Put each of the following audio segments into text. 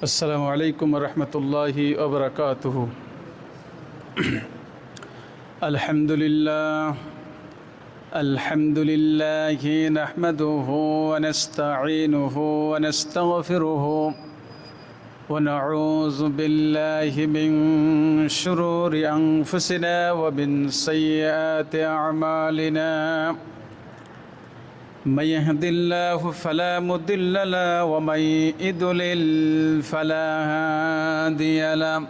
السلام عليكم ورحمة الله وبركاته. الحمد لله نحمده ونستعينه ونستغفره ونعوذ بالله من شرور أنفسنا ومن سيئات أعمالنا. من يهد الله فلا مضل له ومن يضلل فلا هادي له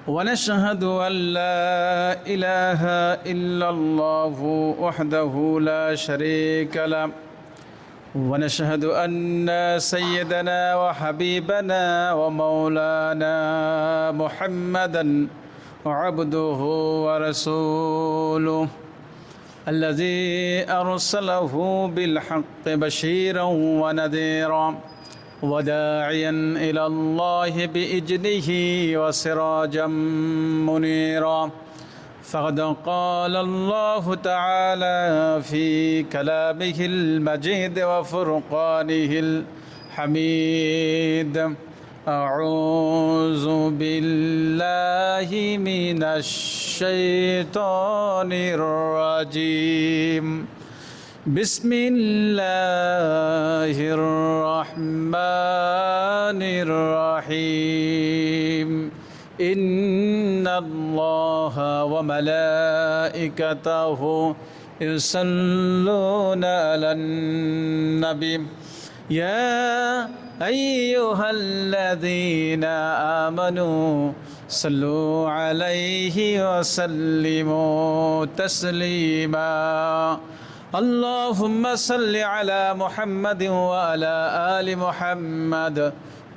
ونشهد أن لا إله إلا الله وحده لا شريك له ونشهد أن سيدنا وحبيبنا ومولانا محمدا عبده ورسوله الذي أرسله بالحق بشيرا ونذيرا وداعيا إلى الله بإذنه وسراجا منيرا. فقد قال الله تعالى في كلامه المجيد وفرقانه الحميد: أعوذ بالله من الشيطان الرجيم. بسم الله الرحمن الرحيم. إن الله وملائكته يصلون على النبي يا أيها الذين آمنوا صلوا عليه وسلموا تسليما. اللهم صل على محمد وعلى آل محمد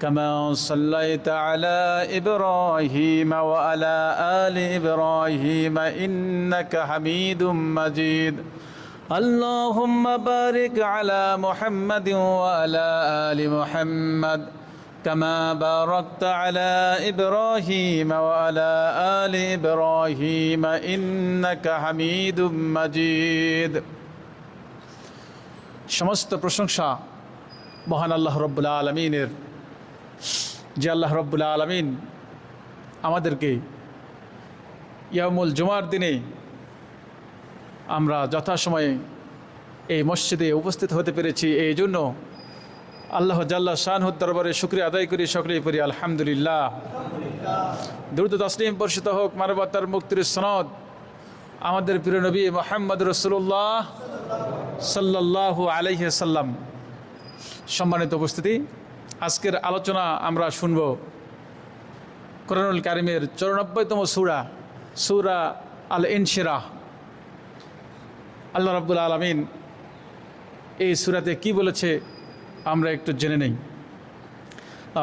كما صليت على إبراهيم وعلى آل إبراهيم إنك حميد مجيد. اللهم بارك على محمد وعلى آل محمد كما باركت على إبراهيم وعلى آل إبراهيم إنك حميد مجيد. সমস্ত প্রশংসা মহান আল্লাহ রব্বুল আলামিনের, যে আল্লাহ রব্বুল আলামিন আমাদেরকে ইয়াউমুল জুমার দিনে আমরা যথাসময়ে এই মসজিদে উপস্থিত হতে পেরেছি। এই জন্য আল্লাহ জাল্লা শানহুর দরবারে শুকরিয়া আদায় করি, সকলেই পড়ি আলহামদুলিল্লাহ। দুরূদ ও তাসলিম বর্ষিত হোক মানবতার মুক্তির সনদ আমাদের প্রিয় নবী মুহাম্মদ রাসূলুল্লাহ সাল্লাল্লাহু আলাইহি সাল্লাম। সম্মানিত উপস্থিতি, আজকের আলোচনা আমরা শুনব কোরআনুল কারীমের 94তম সূরা, সূরা আল ইনশিরাহ। আল্লাহ রাব্বুল আলামিন এই সূরাতে কি বলেছে আমরা একটু জেনে নেই।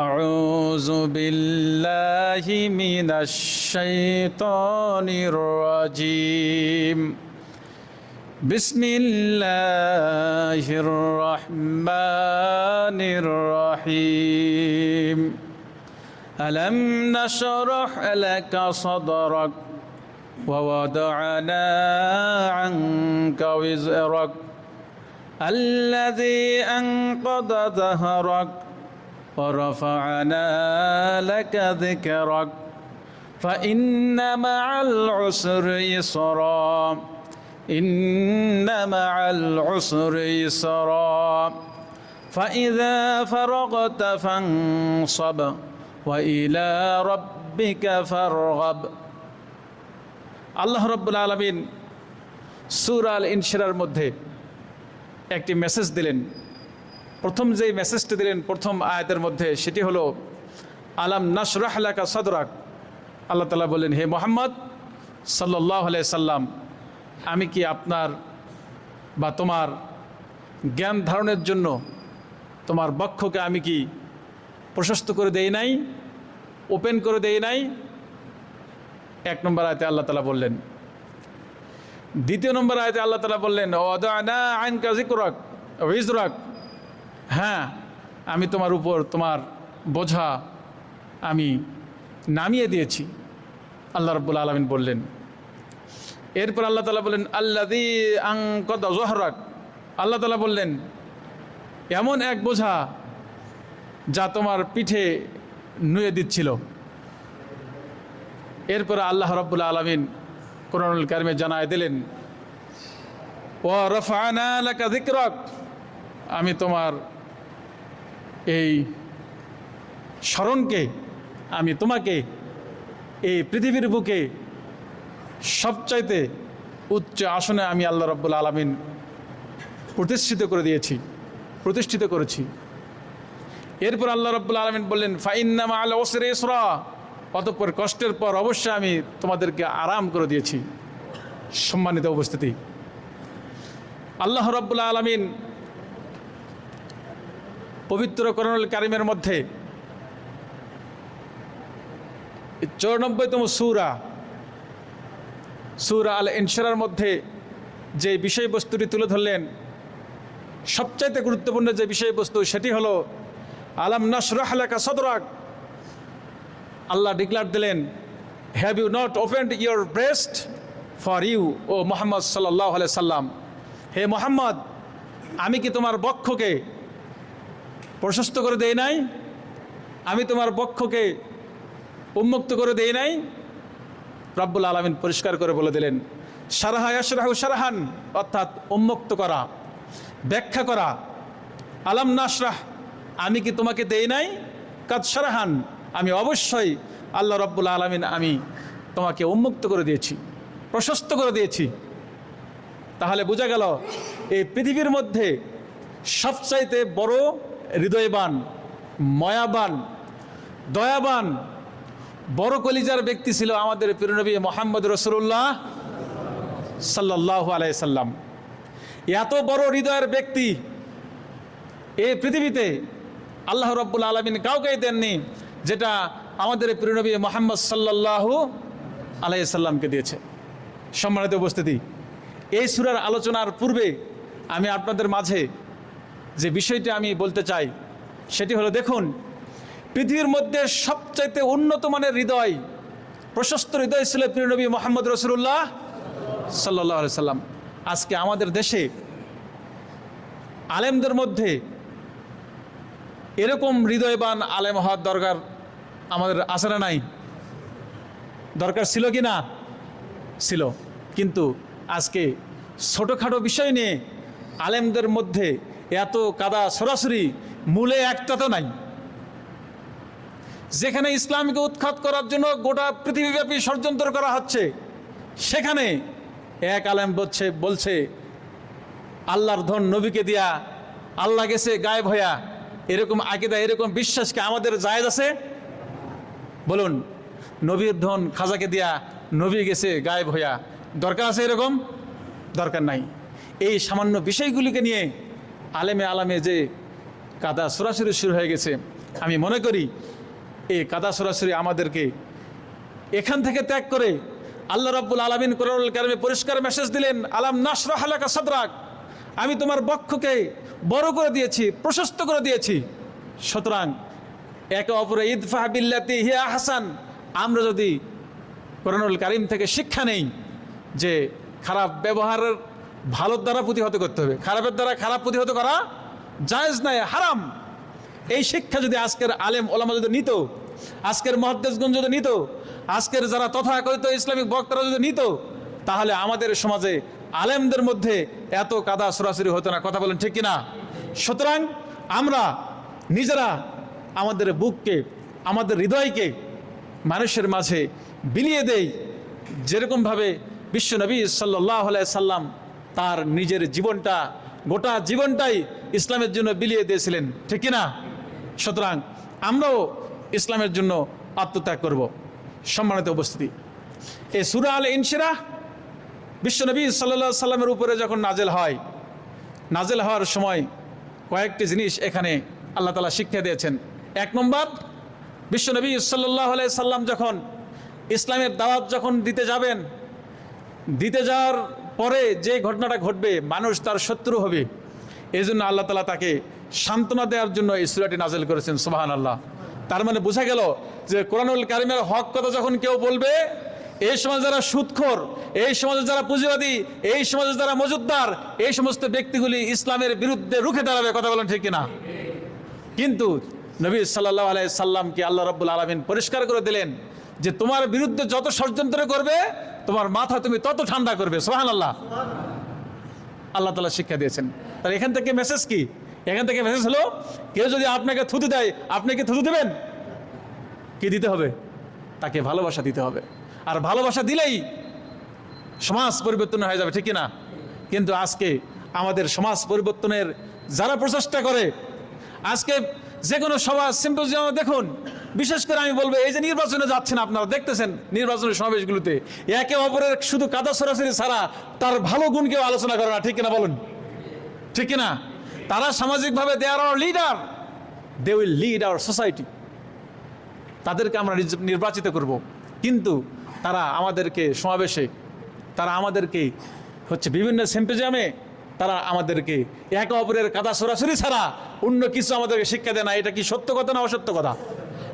আউযু বিল্লাহি মিনাশ শাইতানির রাজিম। বিসমিল্লাহির রহমানির রহিম। আলাম নাশরাহ লাকা সাদরাক ওয়া ওয়াদা'না আনকা ওয়িজরাক আল্লাযী আনকাযা যাহরাক ওয়া রাফা'না লাকা যিকরাক ফাইন্না মা'আল উসরি ইসরা ইন্না মা'আল উসরি ইসরা ফাইযা ফারাগতা ফানসাব ওয়া ইলা রাব্বিকা ফারগাব। আল্লাহ রাব্বুল আলামিন সূরা আল ইনশিরার মধ্যে একটি মেসেজ দিলেন। প্রথম যেই মেসেজটি দিলেন প্রথম আয়াতের মধ্যে, সেটি হলো আলাম নাশরাহ লাকা সাদরাক। আল্লাহ তাআলা বললেন, হে মুহাম্মদ সাল্লাল্লাহু আলাইহি সাল্লাম, আমি কি আপনার বা তোমার জ্ঞান ধারণের জন্য তোমার বক্ষকে আমি কি প্রশস্ত করে দেই নাই, ওপেন করে দেই নাই? এক নম্বর আয়াতে আল্লাহ তাআলা বললেন। দ্বিতীয় নম্বর আয়াতে আল্লাহ তাআলা বললেন, ওয়াদা'না আনকা যিকরাক ওয়া ইজরাক, হ্যাঁ আমি তোমার উপর তোমার বোঝা আমি নামিয়ে দিয়েছি। আল্লাহ রাব্বুল আলামিন বললেন। এরপর আল্লাহ তাআলা বললেন আল্লাযী আনকাযা যহরাক, আল্লাহ তাআলা বললেন এমন এক বোঝা যা তোমার পিঠে নুয়ে দিচ্ছিল। এরপরে আল্লাহ রাব্বুল আলামিন কোরআনুল কারিমে জানায় দিলেন, ওয়া রাফা'না লাকা যিকরাক, আমি তোমার এই স্মরণকে, আমি তোমাকে এই পৃথিবীর বুকে সবচাইতে উচ্চ আসনে আমি আল্লাহ রাব্বুল আলামিন প্রতিষ্ঠিত করেছি। এরপর আল্লাহ রাব্বুল আলামিন বললেন, ফাইন্না মা'আল উসরি ইসরা, অতঃপর কষ্টের পর অবশ্যই আমি তোমাদেরকে আরাম করে দিয়েছি। সম্মানিত উপস্থিতি, আল্লাহ রাব্বুল আলামিন পবিত্র কোরআনুল কারিমের মধ্যে 94তম সূরা আল ইনশিরার মধ্যে যে বিষয়বস্তুটি তুলে ধরলেন, সবচাইতে গুরুত্বপূর্ণ যে বিষয়বস্তু সেটি হলো আলাম নাশরাহ লাকা সাদরাক। আল্লাহ ডিক্লেয়ার দিলেন, have you not opened your breast for you O Muhammad সাল্লাল্লাহু আলাইহি সাল্লাম, হে মুহাম্মদ, আমি কি তোমার বক্ষকে প্রশস্ত করে দেই নাই? আমি তোমার বক্ষকে উন্মুক্ত করে দেই নাই? রব্বুল আলামিন পরিষ্কার করে বলে দিলেন, শারাহা ইয়াশরাহু শারহান, অর্থাৎ উন্মুক্ত করা, ব্যাখ্যা করা। আলাম নাশরাহ, আমি কি তোমাকে দেই নাই? কাদ শারহান, আমি অবশ্যই আল্লাহ রব্বুল আলামিন আমি তোমাকে উন্মুক্ত করে দিয়েছি, প্রশস্ত করে দিয়েছি। তাহলে বোঝা গেল এই পৃথিবীর মধ্যে সবচাইতে বড় হৃদয়বান, ময়াবান, দয়াবান, বড় কলিজার ব্যক্তি ছিল আমাদের প্রিয় নবী মুহাম্মদ রাসূলুল্লাহ সাল্লাল্লাহু আলাইহি সাল্লাম। এত বড় হৃদয়ের ব্যক্তি এই পৃথিবীতে আল্লাহ রাব্বুল আলামিন কাউকেই দেননি, যেটা আমাদের প্রিয় নবী মুহাম্মদ সাল্লাল্লাহু আলাইহি সাল্লামকে দিয়েছে। সম্মানিত উপস্থিতি, এই সূরার আলোচনার পূর্বে আমি আপনাদের মাঝে যে বিষয়টি আমি বলতে চাই সেটি হলো, দেখুন, পৃথিবীর মধ্যে সবচাইতে উন্নত মানের হৃদয়, প্রশস্ত হৃদয় ছিল প্রিয় নবী মুহাম্মদ রাসূলুল্লাহ সাল্লাল্লাহু আলাইহি সাল্লাম। আজকে আমাদের দেশে আলেমদের মধ্যে এরকম হৃদয়বান আলেম হওয়ার দরকার আমাদের আছে না নাই? দরকার ছিল কি না? ছিল। কিন্তু আজকে ছোটোখাটো বিষয় নিয়ে আলেমদের মধ্যে এত কাদা সরাসরি, মূলে একটা তো নাই। যেখানে ইসলামকে উৎখাত করার জন্য গোটা পৃথিবীব্যাপী ষড়যন্ত্র করা হচ্ছে, সেখানে এক আলেম বলছে আল্লাহর ধন নবীকে দিয়া, আল্লাহ গেছে গায়েব হইয়া। এরকম আকীদা, এরকম বিশ্বাসকে আমাদের জায়েজ আছে? বলুন, নবীর ধন খাজাকে দিয়া, নবী গেছে গায়েব হইয়া, দরকার আছে? এরকম দরকার নাই। এই সামান্য বিষয়গুলিকে নিয়ে আলেমে যে কাদা সরাসরি শুরু হয়ে গেছে, আমি মনে করি এই কাদা সরাসরি আমাদেরকে এখান থেকে ত্যাগ করে আল্লাহ রাব্বুল আলামিন কোরআনুল কারিমে পরিষ্কার মেসেজ দিলেন, আলাম নাশরাহ লাকা সাদরাক, আমি তোমার বক্ষকে বড় করে দিয়েছি, প্রশস্ত করে দিয়েছি। সুতরাং একে অপরে ইদফা বিল্লাতি হিয়া আহসান, আমরা যদি কোরআনুল কারিম থেকে শিক্ষা নেই যে খারাপ ব্যবহারের ভালোর দ্বারা প্রতিহত করতে হবে, খারাপের দ্বারা খারাপ প্রতিহত করা জায়েজ নাই, হারাম। এই শিক্ষা যদি আজকের আলেম ওলামা যদি নিত, আজকের মুহাদ্দিসগণ যদি নিত, আজকের যারা তথাকথিত ইসলামিক বক্তারা যদি নিত, তাহলে আমাদের সমাজে আলেমদের মধ্যে এত কাদা সরাসরি হতো না। কথা বলেন ঠিক কিনা? সুতরাং আমরা নিজেরা আমাদের বুককে, আমাদের হৃদয়কে মানুষের মাঝে বিলিয়ে দেই, যেরকমভাবে বিশ্বনবী সাল্লাল্লাহু আলাইহি সাল্লাম তার নিজের জীবনটা, গোটা জীবনটাই ইসলামের জন্য বিলিয়ে দিয়েছিলেন, ঠিক কিনা? সুতরাং আমরাও ইসলামের জন্য আত্মত্যাগ করব। সম্মানিত উপস্থিতি, এই সূরা আল ইনশিরাহ বিশ্বনবী সাল্লাল্লাহু আলাইহি সাল্লামের উপরে যখন নাজেল হওয়ার সময় কয়েকটি জিনিস এখানে আল্লাহ তাআলা শিক্ষা দিয়েছেন। এক নম্বর, বিশ্বনবী সাল্লাল্লাহু আলাইহি সাল্লাম যখন ইসলামের দাওয়াত যখন দিতে যাওয়ার পরে যে ঘটনাটা ঘটবে, মানুষ তার শত্রু হবে, এই জন্য আল্লাহ তাআলা তাকে সান্ত্বনা দেওয়ার জন্য এই সূরাটি নাজিল করেছেন। সুবহানাল্লাহ। তার মানে বোঝা গেল যে কোরআনুল কারিমের হক কথা যখন কেউ বলবে, এই সমাজে যারা সুদখোর, এই সমাজে যারা পুঁজিবাদী, এই সমাজে যারা মজুদদার, এই সমস্ত ব্যক্তিগুলি ইসলামের বিরুদ্ধে রুখে দাঁড়াবে। কথা বলেন ঠিক কিনা? কিন্তু নবী সাল্লাল্লাহু আলাইহি সাল্লামকে আল্লাহ রাব্বুল আলামিন পরিষ্কার করে দিলেন যে তোমার বিরুদ্ধে যত ষড়যন্ত্র করবে তোমার মাথা তুমি তত ঠান্ডা করবে। সুবহানাল্লাহ। আল্লাহ তাআলা শিক্ষা দিয়েছেন। তাহলে এখান থেকে মেসেজ কি? এখান থেকে মেসেজ হলো, কেউ যদি আপনাকে থুতু দেয়, আপনি কি থুতু দেবেন? কি দিতে হবে? তাকে ভালোবাসা দিতে হবে। আর ভালোবাসা দিলেই সমাজ পরিবর্তন হয়ে যাবে, ঠিক কিনা? কিন্তু আজকে আমাদের সমাজ পরিবর্তনের যারা প্রচেষ্টা করে, আজকে যে কোনো সভা সিম্পোজিয়াম দেখুন, বিশেষ করে আমি বলবো এই যে নির্বাচনে যাচ্ছেন, আপনারা দেখতেছেন নির্বাচনের সমাবেশগুলোতে একে অপরের শুধু কাদা সরাসরি ছাড়া তার ভালো গুণ কেউ আলোচনা করে না, ঠিক কিনা বলুন? ঠিক কিনা? তারা সামাজিকভাবে they are our leader, they will lead our society. তাদেরকে আমরা নির্বাচিত করব, কিন্তু তারা আমাদেরকে সমাবেশে, তারা আমাদেরকে হচ্ছে বিভিন্ন সিম্পোজিয়ামে তারা আমাদেরকে একে অপরের কাদা সরাসরি ছাড়া অন্য কিছু আমাদেরকে শিক্ষা দেয় না। এটা কি সত্য কথা না অসত্য কথা?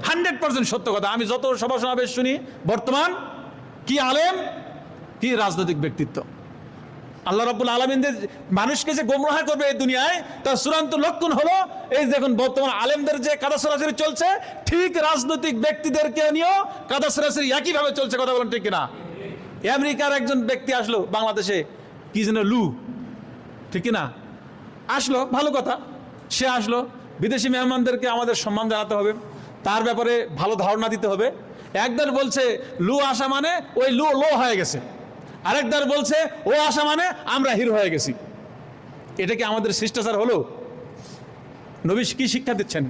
100% সত্য কথা। আমি যত সভা সমাবেশ শুনি বর্তমান, কি আলেম কি রাজনৈতিক ব্যক্তিত্ব, আল্লাহ রাব্বুল আলামিনদের মানুষকে যে গোমরাহ করবে এই দুনিয়ায়, তার চূড়ান্ত লক্ষণ হলো এই দেখুন বর্তমান আলেমদের যে কাদা সরাসরি চলছে, ঠিক রাজনৈতিক ব্যক্তিদেরকে নিয়েও কাদা সরাসরি একইভাবে চলছে। কথা বলেন ঠিক কিনা? আমেরিকার একজন ব্যক্তি আসলো বাংলাদেশে, কি যেন লু, ঠিক কিনা? আসলো, ভালো কথা, সে আসলো। বিদেশি মেহমানদেরকে আমাদের সম্মান জানাতে হবে, তার ব্যাপারে ভালো ধারণা দিতে হবে। একদল বলছে লু আসা মানে ওই লু লো হয়ে গেছে, আরেকদল বলছে ও আসা মানে আমরা হিরো হয়ে গেছি। এটা কি আমাদের শিষ্টাচার হলো? নবী কি শিক্ষা দিচ্ছেন?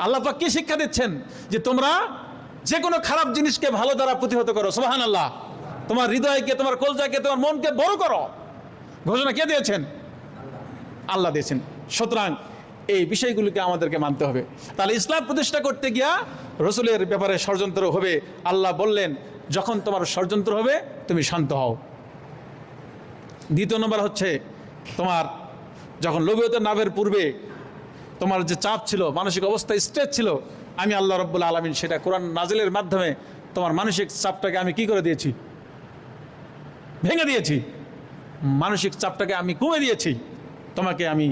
আল্লাহ পাক কি শিক্ষা দিচ্ছেন? যে তোমরা যে কোনো খারাপ জিনিসকে ভালো দ্বারা প্রতিহত করো। সুবহানাল্লাহ। তোমার হৃদয়কে, তোমার কলজাকে, তোমার মনকে বড় করো। ঘোষণা কে দিয়েছেন? আল্লাহ দিয়েছেন। সুতরাং এই বিষয়গুলিকে আমাদেরকে মানতে হবে। তাহলে ইসলাম প্রতিষ্ঠা করতে গিয়া রসুলের ব্যাপারে ষড়যন্ত্র হবে। আল্লাহ বললেন যখন তোমার ষড়যন্ত্র হবে তুমি শান্ত হও। দ্বিতীয় নম্বর হচ্ছে, তোমার যখন লোভীয়তের নামের পূর্বে তোমার যে চাপ ছিল, মানসিক অবস্থা স্ট্রেস ছিল, আমি আল্লাহ রাব্বুল আলামিন সেটা কোরআন নাজিলের মাধ্যমে তোমার মানসিক চাপটাকে আমি কি করে দিয়েছি? ভেঙে দিয়েছি। মানসিক চাপটাকে আমি কমে দিয়েছি। তোমাকে আমি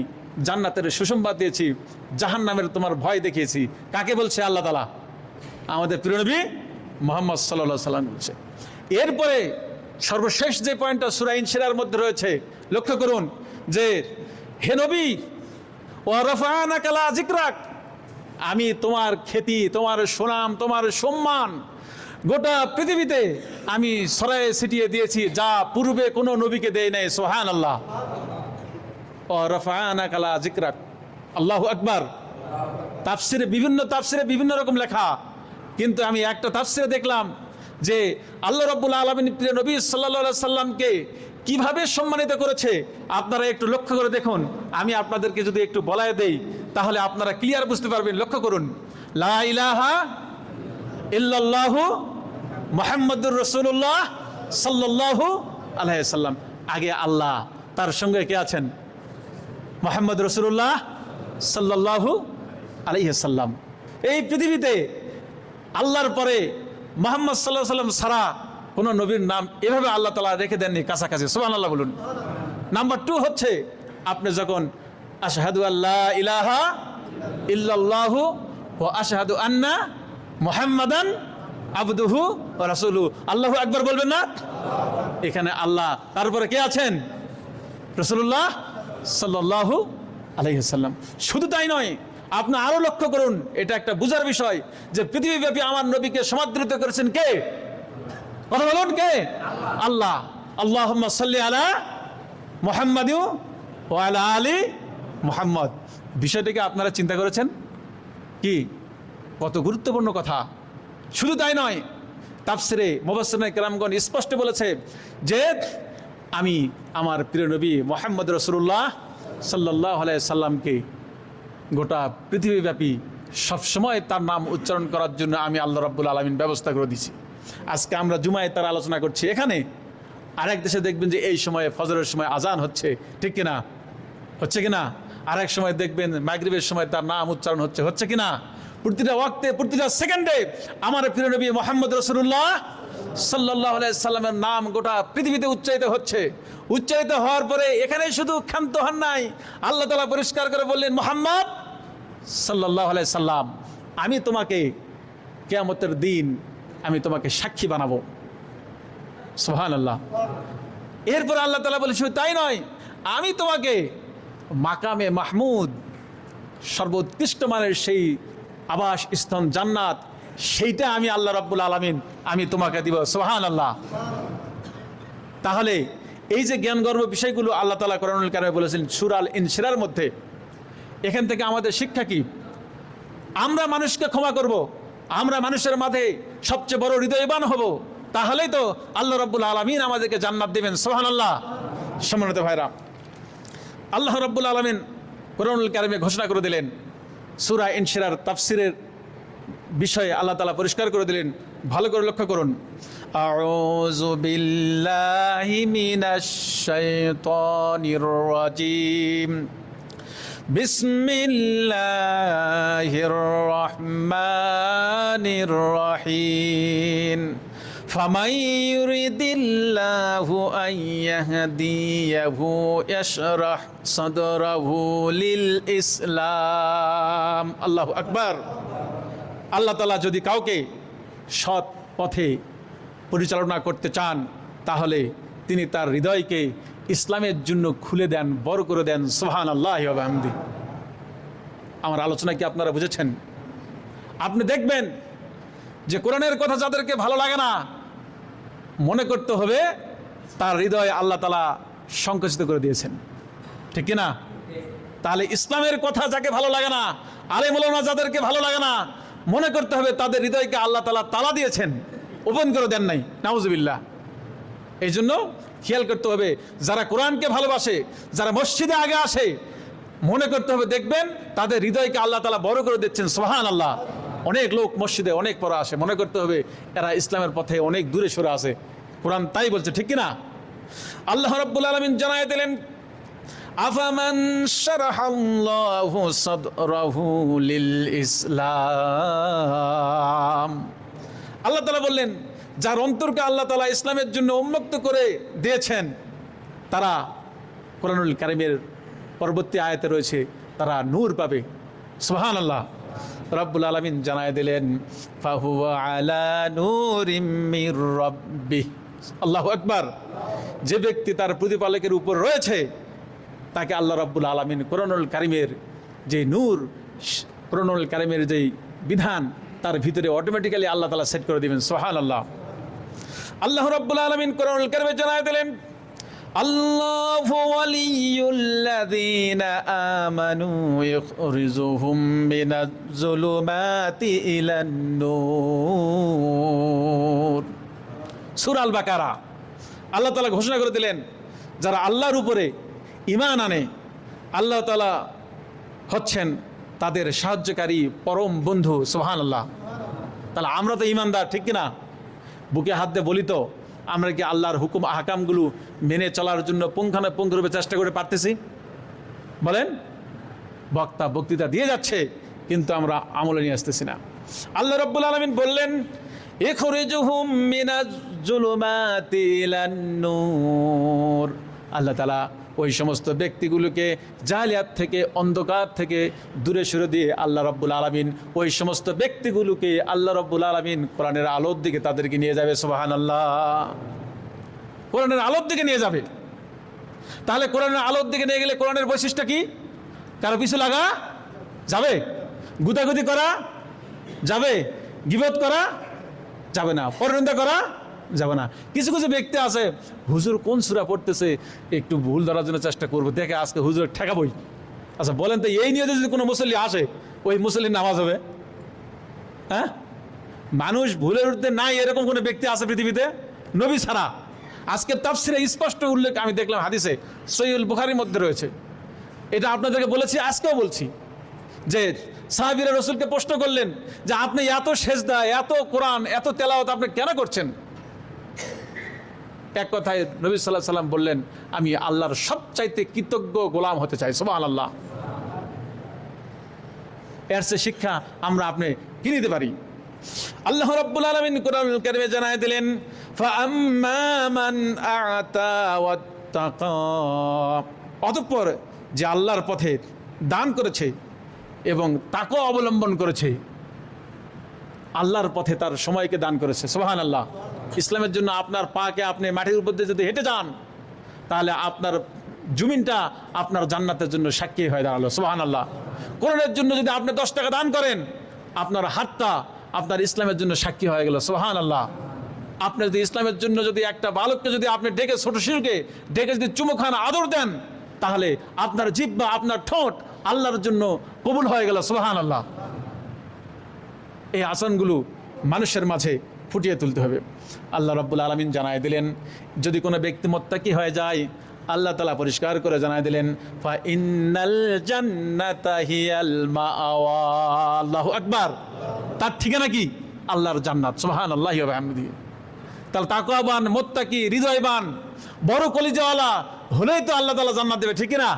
জান্নাতের সুসংবাদ দিয়েছি, জাহান্নামের তোমার ভয় দেখিয়েছি। কাকে বলছে? আল্লাহ তাআলা আমাদের প্রিয় নবী মুহাম্মদ সাল্লাল্লাহু আলাইহি সাল্লাম বলছে। এরপরে সর্বশেষ যে পয়েন্টটা সূরা ইনশিরার মধ্যে রয়েছে, লক্ষ্য করুন যে হে নবী, ওয়া রাফা'নাকা লা যিকরাক, আমি তোমার খ্যাতি, তোমার সুনাম, তোমার সম্মান গোটা পৃথিবীতে আমি ছড়ায়ে ছিটিয়ে দিয়েছি, যা পূর্বে কোনো নবীকে দেয় নাই। সুবহানাল্লাহ। ওয়া রাফা'নাকা লা যিকরাক। আল্লাহু আকবার। তাফসিরে বিভিন্ন রকম লেখা, কিন্তু আমি একটা তাফসিরে দেখলাম যে আল্লাহ রাব্বুল আলামিন প্রিয় নবী সাল্লাল্লাহু আলাইহি সাল্লামকে কিভাবে সম্মানিত করেছে। আপনারা একটু লক্ষ্য করে দেখুন। আমি আপনাদেরকে যদি একটু বলায় দেই তাহলে আপনারা ক্লিয়ার বুঝতে পারবেন। লক্ষ্য করুন, লা ইলাহা ইল্লাল্লাহু মুহাম্মাদুর রাসূলুল্লাহ সাল্লাল্লাহু আলাইহি সাল্লাম। আগে আল্লাহ, তার সঙ্গে কে আছেন? মুহাম্মদ রাসূলুল্লাহ সাল্লাল্লাহু আলাইহি সাল্লাম। এই পৃথিবীতে আল্লাহর পরে মুহাম্মদ সাল্লাল্লাহু আলাইহি সাল্লাম ছাড়া কোনো নবীর নাম এভাবে আল্লাহ তাআলা রেখে দেননি কাছাকাছি। সুবহানাল্লাহ বলুন। নাম্বার 2 হচ্ছে, আপনি যখন আশহাদু আল্লা ইলাহা ইল্লাল্লাহু ওয়া আশহাদু আন্না মুহাম্মাদান আবদুহু ওয়া রাসূলুহু, আল্লাহু আকবার বলবেন না? এখানে আল্লাহ, তারপরে কে আছেন? রাসূলুল্লাহ সাল্লাল্লাহু আলাইহি সাল্লাম। শুধু তাই নয়, আপনি আরো লক্ষ্য করুন, এটা একটা বুঝার বিষয় যে পৃথিবীব্যাপী আমার নবীকে সমাদৃত করেছেন কে? কথা বলুন, কে? আল্লাহ। আল্লাহুম্মা সাল্লি আলা মুহাম্মাদি ওয়া আলা আলি মুহাম্মদ। বিষয়টিকে আপনারা চিন্তা করেছেন কি? কত গুরুত্বপূর্ণ কথা। শুধু তাই নয়, তাফসিরে মুফাসসিরিনে কেরামগণ স্পষ্ট বলেছে যে আমি আমার প্রিয় নবী মুহাম্মদ রাসূলুল্লাহ সাল্লাল্লাহু আলাইহি সাল্লামকে গোটা পৃথিবীব্যাপী সবসময় তার নাম উচ্চারণ করার জন্য আমি আল্লাহ রাব্বুল আলামিন ব্যবস্থা করে দিয়েছি। আজকে আমরা জুমায় তার আলোচনা করছি এখানে, আরেক দেশে দেখবেন যে এই সময়ে ফজরের সময় আজান হচ্ছে, ঠিক কিনা? হচ্ছে কিনা? আরেক সময় দেখবেন মাগরিবের সময় তার নাম উচ্চারণ হচ্ছে কিনা? প্রতিটা ওয়াক্তে, প্রতিটা সেকেন্ডে আমার প্রিয় নবী মুহাম্মদ রাসূলুল্লাহ সাল্লাল্লাহু আলাইহি সাল্লামের নাম গোটা পৃথিবীতে উচ্চারিত হচ্ছে। উচ্চারিত হওয়ার পরে এখানে শুধু ক্ষান্ত হন নাই, আল্লাহ তাআলা পরিষ্কার করে বললেন মুহাম্মদ সাল্লাল্লাহু আলাইহি সাল্লাম, আমি তোমাকে কিয়ামতের দিন আমি তোমাকে সাক্ষী বানাবো। সুবহানাল্লাহ। এরপর আল্লাহ তাআলা বলে শুধু তাই নয়, আমি তোমাকে মাকামে মাহমুদ, সর্বোৎকৃষ্ট মানের সেই আবাস স্থান জান্নাত, সেইটা আমি আল্লাহ রাব্বুল আলামিন আমি তোমাকে দিব। সুবহানাল্লাহ। তাহলে এই যে জ্ঞানগর্ভ বিষয়গুলো আল্লাহ তাআলা কোরআনুল কারিমে বলেছেন সূরা আল ইনশিরার মধ্যে, এখান থেকে আমাদের শিক্ষা কি? আমরা মানুষকে ক্ষমা করব, আমরা মানুষের মাঝে সবচেয়ে বড় হৃদয়বান হব, তাহলেই তো আল্লাহ রাব্বুল আলামিন আমাদেরকে জান্নাত দিবেন। সুবহানাল্লাহ। সম্মানিত ভাইরা, আল্লাহ রাব্বুল আলামিন কোরআনুল কারিমে ঘোষণা করে দিলেন, সূরা ইনশিরার তাফসিরের বিষয়ে আল্লাহ তাআলা পরিষ্কার করে দিলেন। ভালো করে লক্ষ্য করুন। আউযু বিল্লাহি মিনাশ শাইতানির রাজিম। বিসমিল্লাহির রহমানির রহিম। ফামান ইউরিদিল্লাহু আন ইয়াহদিয়াহু ইয়াশরাহ সাদরাহু লিল ইসলাম। আল্লাহু আকবার। আল্লাহ তাআলা যদি কাউকে সৎ পথে পরিচালনা করতে চান, তাহলে তিনি তার হৃদয়কে ইসলামের জন্য খুলে দেন, বড় করে দেন। সুবহানাল্লাহি ওয়া বিহামদিহি। আমার আলোচনা কি আপনারা বুঝেছেন? আপনি দেখবেন যে কোরআনের কথা যাদেরকে ভালো লাগে না, মনে করতে হবে তার হৃদয় আল্লাহ তাআলা সংকুচিত করে দিয়েছেন, ঠিক কি না? তাহলে ইসলামের কথা যাকে ভালো লাগে না, আলেম ওলামা যাদেরকে ভালো লাগে না, মনে করতে হবে তাদের হৃদয়কে আল্লাহ তাআলা তালা দিয়েছেন, ওপেন করে দেন নাই। নাউজুবিল্লাহ। এই জন্য খেয়াল করতে হবে, যারা কোরআনকে ভালোবাসে, যারা মসজিদে আগে আসে, মনে করতে হবে দেখবেন তাদের হৃদয়কে আল্লাহ তাআলা বড় করে দিচ্ছেন। সুবহানাল্লাহ। অনেক লোক মসজিদে অনেক পড়া আসে, মনে করতে হবে এরা ইসলামের পথে অনেক দূরে সরে আছে, কোরআন তাই বলছে, ঠিক কিনা? আল্লাহ রাব্বুল আলামিন জানায় দিলেন, আফামান শারাহাল্লাহু সাদরাহু লিল ইসলাম। আল্লাহ তাআলা বললেন, যার অন্তরকে আল্লাহ তাআলা ইসলামের জন্য উন্মুক্ত করে দিয়েছেন, তারা কোরআনুল কারীমের পরবর্তী আয়াতে রয়েছে তারা নূর পাবে। সুবহানাল্লাহ। রাব্বুল আলামিন জানায় দিলেন, ফাহুয়া আলা নূরিম মির রাব্বিহ। আল্লাহু আকবার। যে ব্যক্তি তার প্রতিপালকের উপর রয়েছে, তাকে আল্লাহ রাব্বুল আলামিন কোরআনুল কারীমের যে নূর, কোরআনুল কারীমের যে বিধান, তার ভিতরে অটোমেটিক্যালি আল্লাহ তাআলা সেট করে দিবেন। সুবহানাল্লাহ। আল্লাহ রাব্বুল আলামিন কোরআনুল কারীমে জানায় দিলেন, আল্লাহু ওয়ালিয়ুল্লাযীনা আমানু ইখরিজুহুম মিনাজ যুলুমাতি ইলান নূর। সূরা আল বাকারা। আল্লাহ তাআলা ঘোষণা করে দিলেন, যারা আল্লাহর উপরে ঈমান আনে, আল্লাহ তাআলা হচ্ছেন তাদের সাহায্যকারী, পরম বন্ধু। সুবহানাল্লাহ। তাহলে আমরা তো ঈমানদার, ঠিক কিনা? বুকে হাত দিয়ে বলি তো, আমরা কি আল্লাহর হুকুম আহকামগুলো মেনে চলার জন্য পুঙ্খানুপুঙ্খরূপে চেষ্টা করে পারতেছি? বলেন। বক্তৃতা দিয়ে যাচ্ছে, কিন্তু আমরা আমলে নিয়ে আসতেছি না। আল্লাহ রাব্বুল আলামিন বললেন, ইখরিজুহুম মিনাজ যুলুমাতি ইলান নূর। আল্লাহ তাআলা ওই সমস্ত ব্যক্তিগুলোকে জাহেলিয়াত থেকে, অন্ধকার থেকে দূরে সরে দিয়ে আল্লাহ রাব্বুল আলামিন ওই সমস্ত ব্যক্তিগুলোকে আল্লাহ রাব্বুল আলামিন কোরআনের আলোর দিকে তাদেরকে নিয়ে যাবে। সুবহানাল্লাহ। কোরআনের আলোর দিকে নিয়ে যাবে। তাহলে কোরআনের আলোর দিকে নিয়ে গেলে কোরআনের বৈশিষ্ট্য কি? কারো পিছু লাগা যাবে? গুতাগুতি করা যাবে? গীবত করা যাবে না? পরনিন্দা করা যাবে না? কিছু কিছু ব্যক্তি আছে, হুজুর কোন সূরা পড়তেছে একটু ভুল ধরার জন্য চেষ্টা করবো, দেখে আজকে হুজুর ঠেকাবই। আচ্ছা বলেন তো, এই নিয়ে যদি কোনো মুসল্লি আসে, ওই মুসল্লির নামাজ হবে? হ্যাঁ? মানুষ ভুলের ঊর্ধ্বে নাই এরকম কোনো ব্যক্তি আছে পৃথিবীতে? নবী ছাড়া। আজকে তাফসিরে স্পষ্ট উল্লেখ আমি দেখলাম, হাদিসে সহিহুল বুখারীর মধ্যে রয়েছে। এটা আপনাদেরকে বলেছি, আজকেও বলছি, যে সাহাবীরা রাসূলকে প্রশ্ন করলেন যে আপনি এত সেজদা, এত কোরআন, এত তেলাওয়াত আপনি কেন করছেন? এক কথায় নবী সাল্লাল্লাহু আলাইহি ওয়াসাল্লাম বললেন, আমি আল্লাহর সবচাইতে কৃতজ্ঞ গোলাম হতে চাই। সুবহানাল্লাহ। এর সে শিক্ষা আমরা আপনি কি নিতে পারি? আল্লাহ রাব্বুল আলামিন কোরআনুল কারীমে জানায় দিলেন, ফাআম্মা মান আ'তা ওয়াত্তাকা। অতঃপর যে আল্লাহর পথে দান করেছে এবং তাকওয়া অবলম্বন করেছে, আল্লাহর পথে তার সময়কে দান করেছে। সুবহানাল্লাহ। ইসলামের জন্য আপনার পাকে আপনি মাটির উপর দিয়ে যদি হেঁটে যান, তাহলে আপনার জমিনটা আপনার জান্নাতের জন্য সাক্ষী হয়ে দাঁড়ালো। সুবহানাল্লাহ। কোরআনের জন্য যদি আপনি 10 টাকা দান করেন, আপনার হাতটা আপনার ইসলামের জন্য সাক্ষী হয়ে গেল। সুবহানাল্লাহ। আপনি যদি ইসলামের জন্য যদি একটা বালককে যদি আপনি ডেকে, ছোট শিশুকে ডেকে যদি চুমু খান, আদর দেন, তাহলে আপনার জিহ্বা, আপনার ঠোঁট আল্লাহর জন্য কবুল হয়ে গেল। সুবহানাল্লাহ। এই আচরণগুলো মানুষের মাঝে ফুটিয়ে তুলতে হবে। আল্লাহ রাব্বুল আলামিন জানায় দিলেন, যদি কোনো ব্যক্তি মুত্তাকি হয়ে যায়, আল্লাহ তাআলা পরিষ্কার করে জানায় দিলেন, ফা ইন্নাল জান্নাতা হিয়াল মাআওয়া। আল্লাহু আকবার। তার ঠিকানা কি? আল্লাহর জান্নাত। সুবহানাল্লাহি ওয়া বিহামদিহি। তাহলে তাকওয়াবান, মুত্তাকি, হৃদয়বান, বড় কলিজাওয়ালা হলেই তো আল্লাহ তাআলা জান্নাত দেবে, ঠিক না?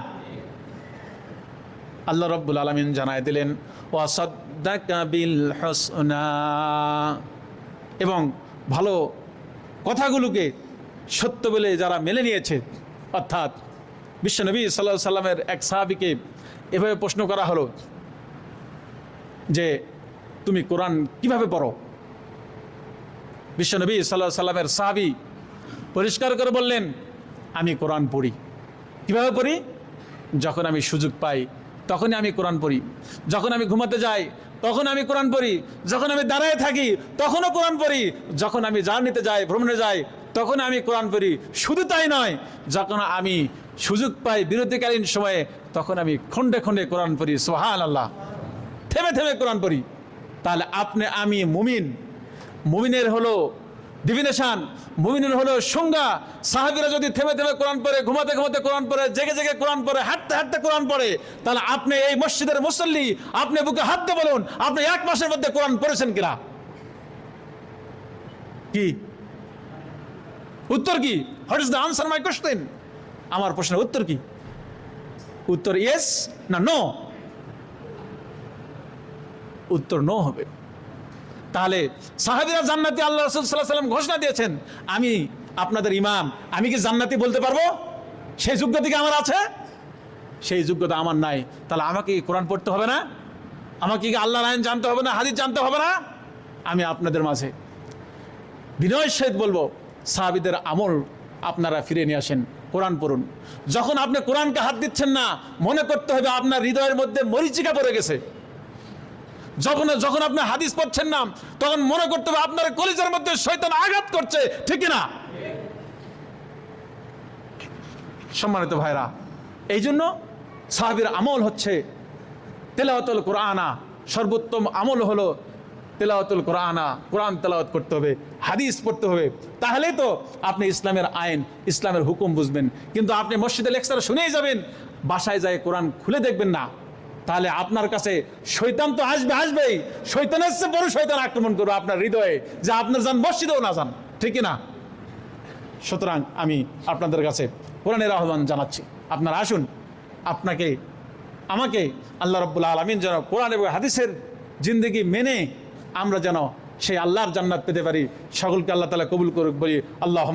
আল্লাহ রাব্বুল আলামিন জানায় দিলেন, ওয়া সাদ্দাকা বিল হুসনা, এবং ভালো কথাগুলোকে সত্য বলে যারা মেনে নিয়েছে। অর্থাৎ বিশ্বনবী সাল্লাল্লাহু আলাইহি সাল্লামের এক সাহাবীকে এভাবে প্রশ্ন করা হলো যে তুমি কোরআন কিভাবে পড়ো? বিশ্বনবী সাল্লাল্লাহু আলাইহি সাল্লামের সাহাবী পরিষ্কার করে বললেন, আমি কোরআন পড়ি। কিভাবে পড়ি? যখন আমি সুযোগ পাই তখনই আমি কোরআন পড়ি, যখন আমি ঘুমাতে যাই তখন আমি কোরআন পড়ি, যখন আমি দাঁড়ায় থাকি তখনও কোরআন পড়ি, যখন আমি জার্নিতে যাই, ভ্রমণে যাই, তখন আমি কোরআন পড়ি। শুধু তাই নয়, যখন আমি সুযোগ পাই বিরতিকালীন সময়ে, তখন আমি খণ্ডে খণ্ডে কোরআন পড়ি। সুবহানাল্লাহ। থেমে থেমে কোরআন পড়ি। তাহলে আমি মুমিন। মুমিনের হলো ডিফিনেশন, মুমিনের হলো সংজ্ঞা। সাহাবীরা যদি থেমে থেমে কোরআন পড়ে, ঘুমাতে ঘুমাতে কোরআন পড়ে, জেগে জেগে কোরআন পড়ে, হাঁটতে হাঁটতে কোরআন পড়ে, তাহলে আপনি এই মসজিদের মুসল্লি, আপনি বুকে হাত দিয়ে বলুন, আপনি 1 মাসের মধ্যে কোরআন পড়েছেন কিনা? কি উত্তর? কি? What is the answer my question? আমার প্রশ্নের উত্তর কি? উত্তর ইয়েস না নো? উত্তর নো হবে। তাহলে সাহাবীরা জান্নাতি, আল্লাহ রাসূল সাল্লাল্লাহু আলাইহি ওয়াসাল্লাম ঘোষণা দিয়েছেন, আমি আপনাদের ইমাম, আমি কি জান্নাতি বলতে পারবো? সেই যোগ্যতা কি আমার আছে? সেই যোগ্যতা আমার নাই। তাহলে আমাকে কোরআন পড়তে হবে না? আমাকে কি আল্লাহর আইন জানতে হবে না? হাদিস জানতে হবে না? আমি আপনাদের মাঝে বিনয়ের সহিত বলবো, সাহাবীদের আমল আপনারা ফিরে নিয়ে আসেন, কোরআন পড়ুন। যখন আপনি কোরআনকে হাত দিচ্ছেন না, মনে করতে হবে আপনার হৃদয়ের মধ্যে মরীচিকা পড়ে গেছে। যখন আপনি হাদিস পড়ছেন না, তখন মনে করতে হবে আপনার কলিজার মধ্যে শয়তান আঘাত করছে, ঠিক না? সম্মানিত ভাইরা, এই জন্য সাহাবীর আমল হচ্ছে তেলাওয়াতুল কোরআনা। সর্বোত্তম আমল হলো তেলাওয়াতুল কোরআনা। কোরআন তেলাওয়াত করতে হবে, হাদিস পড়তে হবে, তাহলেই তো আপনি ইসলামের আইন, ইসলামের হুকুম বুঝবেন। কিন্তু আপনি মসজিদে লেকচার শুনেই যাবেন, বাসায় যায় কোরআন খুলে দেখবেন না, তাহলে আপনার কাছে শয়তান তো আসবেই। শয়তানের চেয়ে বড় শয়তান আক্রমণ করবে আপনার হৃদয়ে, যে আপনার যান মসজিদেও না যান, ঠিক না? সুতরাং আমি আপনাদের কাছে কোরআনের আহ্বান জানাচ্ছি, আপনারা আসুন, আমাকে আল্লাহ রাব্বুল আলামিন যেন কোরআন এবং হাদিসের জিন্দেগি মেনে আমরা যেন সেই আল্লাহর জান্নাত পেতে পারি। সকলকে আল্লাহ তাআলা কবুল করুক বলি আল্লাহ।